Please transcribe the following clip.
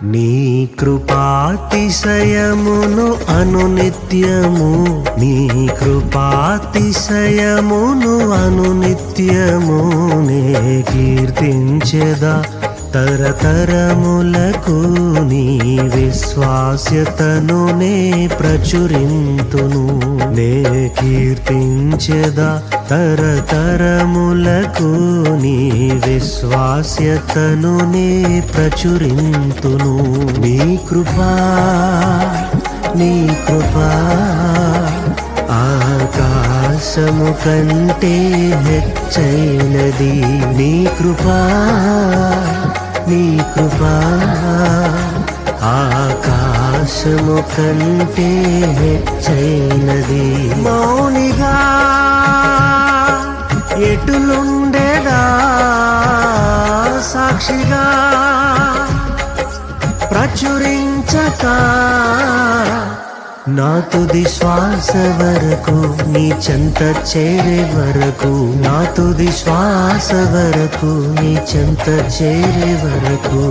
నీ కృపాతిశయమును అనునిత్యము, నీ కృపాతిశయమును అనునిత్యము నే కీర్తించెదా తరతరములకు. నీ విశ్వాస్యతను నే ప్రచురింతును, నే కీర్తించెదా తరతరములకు. నీ విశ్వాస్యతను నే ప్రచురింతును. నీ కృపా, నీ కృపా ఆకాశము కంటే హెచ్చైనది. నీ కృపా, నీ కృపా ఆకాశము కంటే హెచ్చైనది. మౌనిగా ఎటులుండెదా సాక్షిగా ప్రచురించక, నా తుది శ్వాస వరకు నీ చెంత చేరే వరకు, నా తుది శ్వాస వరకు నీ చెంత చేరే వరకు